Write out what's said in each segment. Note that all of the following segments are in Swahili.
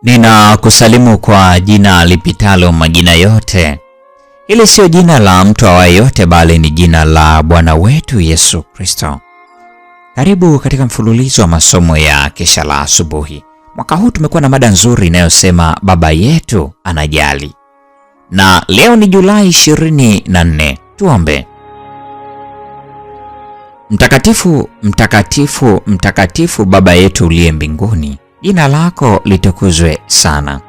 Ninakusalimu kwa jina lipitalo majina yote. Hili sio jina la mtu awaye yote, bali ni jina la Bwana wetu Yesu Kristo. Karibu katika mfululizo wa masomo ya kesha la asubuhi. Mwaka huu tumekuwa na mada nzuri inayosema Baba yetu anajali. Na leo ni Julai 24. Tuombe. Mtakatifu, mtakatifu, mtakatifu Baba yetu uliye mbinguni, jina lako litukuzwe sana.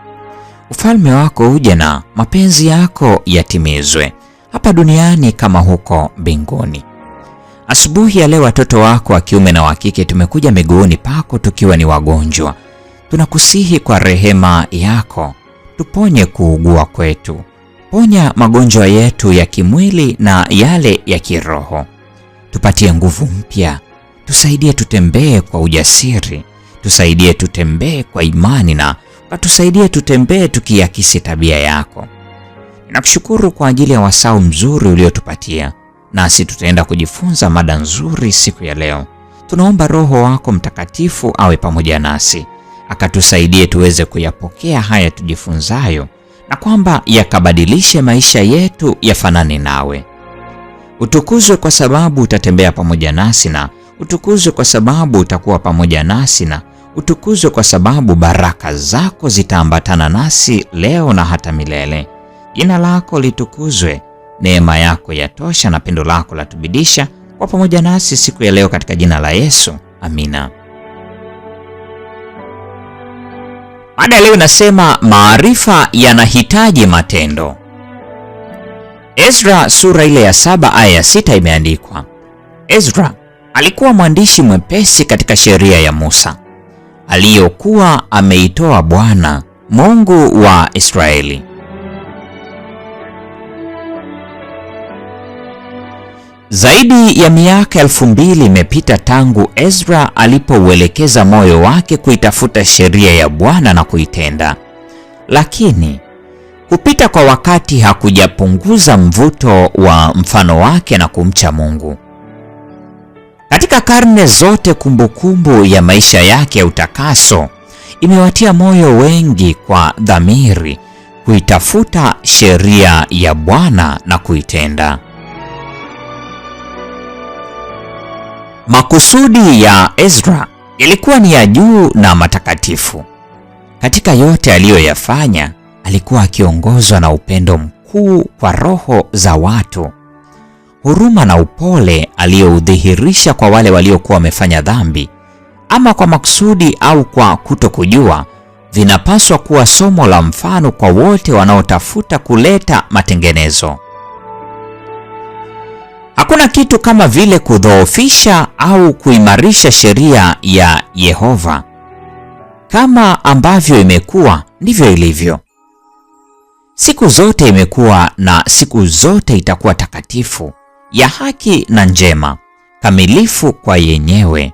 Ufalme wako uje na mapenzi yako yatimizwe hapa duniani kama huko mbinguni. Asubuhi ya leo watoto wako wa kiume na wa kike tumekuja miguuni pako tukiwa ni wagonjwa. Tunakusihi kwa rehema yako, tuponye kuugua kwetu. Ponya magonjwa yetu ya kimwili na yale ya kiroho. Tupatie nguvu mpya. Tusaidie tutembee kwa ujasiri. Tusaidie tutembee kwa imani na tusaidie tutembee tukiakisi tabia yako. Ninakushukuru kwa ajili ya wasaa mzuri uliotupatia. Nasi tutaenda kujifunza mada nzuri siku ya leo. Tunaomba Roho wako Mtakatifu awe pamoja nasi, akatusaidie tuweze kuyapokea haya tujifunzayo, na kwamba yakabadilishe maisha yetu yafanane nawe. Utukuzwe kwa sababu utatembea pamoja nasi, na utukuzwe kwa sababu utakuwa pamoja nasi, na utukuzwe kwa sababu baraka zako zitaambatana nasi leo na hata milele. Jina lako litukuzwe, neema yako yatosha na pendo lako latubidisha kwa pamoja nasi siku ya leo, katika jina la Yesu. Amina. Mada leo inasema maarifa yanahitaji matendo. Ezra sura ile ya 7 aya ya 6 imeandikwa, Ezra alikuwa mwandishi mwepesi katika sheria ya Musa aliyokuwa ameitoa Bwana Mungu wa Israeli. Zaidi ya miaka 2000 imepita tangu Ezra alipouelekeza moyo wake kuitafuta sheria ya Bwana na kuitenda. Lakini kupita kwa wakati hakujapunguza mvuto wa mfano wake na kumcha Mungu. Katika karne zote, kumbukumbu ya maisha yake ya utakaso imewatia moyo wengi kwa dhamiri kuitafuta sheria ya Bwana na kuitenda. Makusudi ya Ezra yalikuwa ni ya juu na matakatifu. Katika yote aliyoyafanya, alikuwa akiongozwa na upendo mkuu kwa roho za watu. Huruma na upole aliyoudhihirisha kwa wale waliokuwa wamefanya dhambi, ama kwa makusudi au kwa kutokujua, vinapaswa kuwa somo la mfano kwa wote wanaotafuta kuleta matengenezo. Hakuna kitu kama vile kudhoofisha au kuimarisha sheria ya Yehova. Kama ambavyo imekuwa, ndivyo ilivyo. Siku zote imekuwa na siku zote itakuwa takatifu, ya haki na njema, kamilifu kwa yenyewe.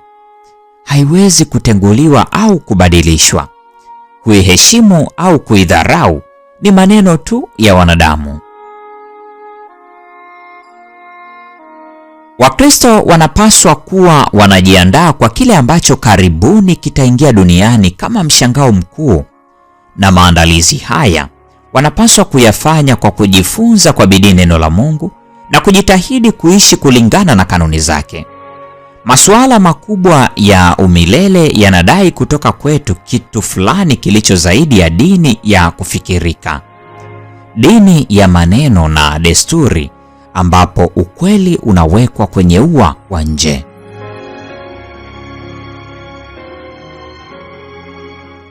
Haiwezi kutenguliwa au kubadilishwa. Kuiheshimu au kuidharau ni maneno tu ya wanadamu. Wakristo wanapaswa kuwa wanajiandaa kwa kile ambacho karibuni kitaingia duniani kama mshangao mkuu, na maandalizi haya wanapaswa kuyafanya kwa kujifunza kwa bidii neno la Mungu na kujitahidi kuishi kulingana na kanuni zake. Masuala makubwa ya umilele yanadai kutoka kwetu kitu fulani kilicho zaidi ya dini ya kufikirika, dini ya maneno na desturi, ambapo ukweli unawekwa kwenye ua wa nje.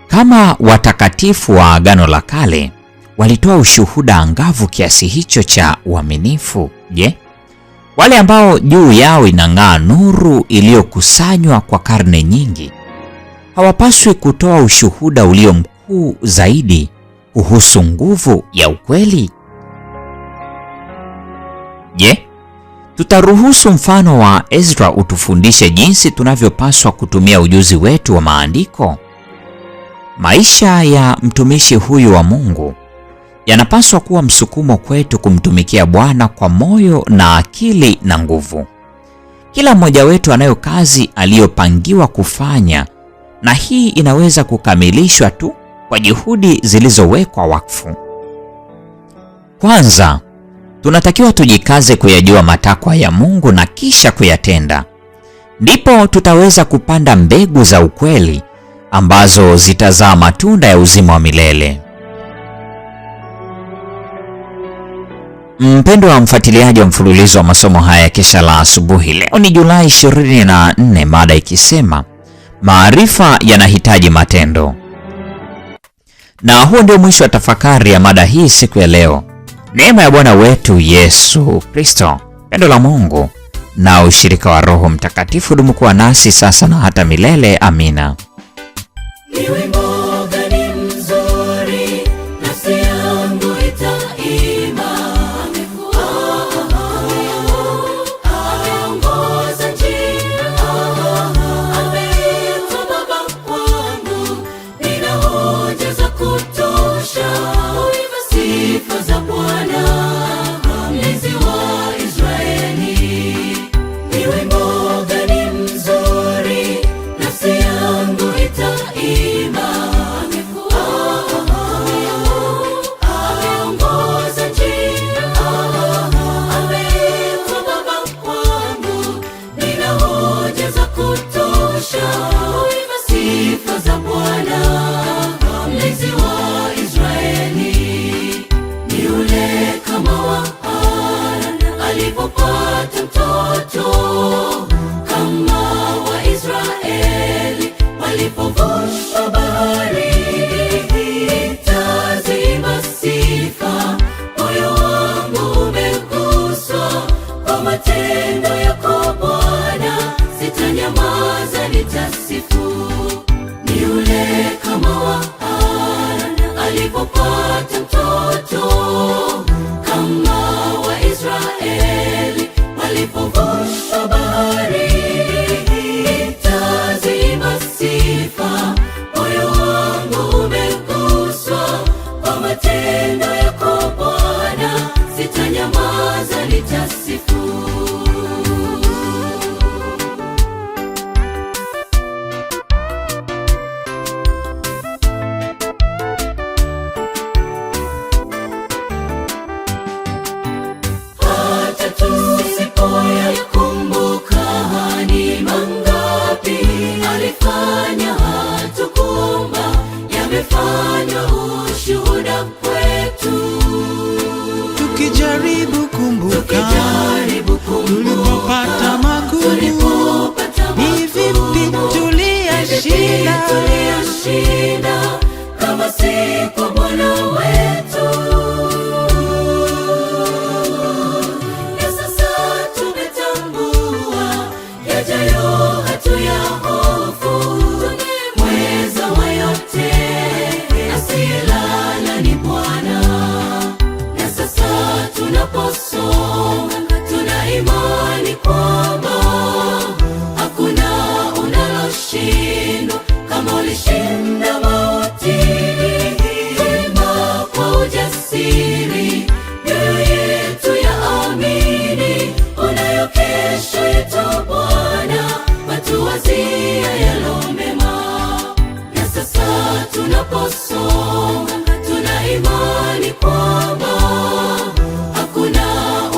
Kama watakatifu wa Agano la Kale walitoa ushuhuda angavu kiasi hicho cha uaminifu, je, wale ambao juu yao inang'aa nuru iliyokusanywa kwa karne nyingi hawapaswi kutoa ushuhuda ulio mkuu zaidi kuhusu nguvu ya ukweli? Je, tutaruhusu mfano wa Ezra utufundishe jinsi tunavyopaswa kutumia ujuzi wetu wa maandiko? Maisha ya mtumishi huyu wa Mungu yanapaswa kuwa msukumo kwetu kumtumikia Bwana kwa moyo na akili na nguvu. Kila mmoja wetu anayo kazi aliyopangiwa kufanya, na hii inaweza kukamilishwa tu kwa juhudi zilizowekwa wakfu. Kwanza, tunatakiwa tujikaze kuyajua matakwa ya Mungu na kisha kuyatenda. Ndipo tutaweza kupanda mbegu za ukweli ambazo zitazaa matunda ya uzima wa milele. Mpendwa wa mfuatiliaji wa mfululizo wa masomo haya ya Kesha la Asubuhi, leo ni Julai 24, mada ikisema maarifa yanahitaji matendo. Na huo ndio mwisho wa tafakari ya mada hii siku ya leo. Neema ya Bwana wetu Yesu Kristo, pendo la Mungu na ushirika wa Roho Mtakatifu dumu kuwa nasi sasa na hata milele. Amina. Tukijaribu kumbuka tulipopata magumu, ni vipi tuliyashinda kama si kwa Bwana wetu. Na sasa tumetambua yajayo hatuyahofu, mweza wa yote asiyelala ni Bwana. Na sasa tunaposonga tuna imani kwamba hakuna unaloshindwa kama ulishinda mauti. Twima kwa ujasiri, mioyo yetu yaamini, unayo kesho yetu Bwana, watuwazia yalo mema. Na sasa tunaposonga tuna imani kwamba hakuna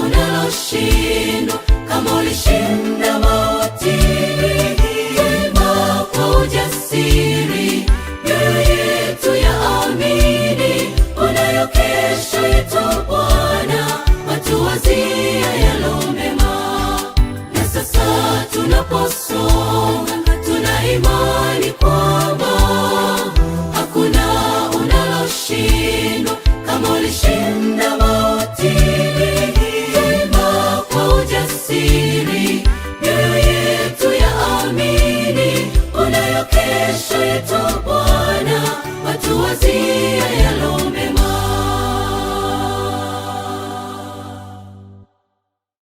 unaloshindwa kama ulishinda mauti. Twima kwa ujasiri, mioyo yetu yaamini, unayo kesho yetu Bwana.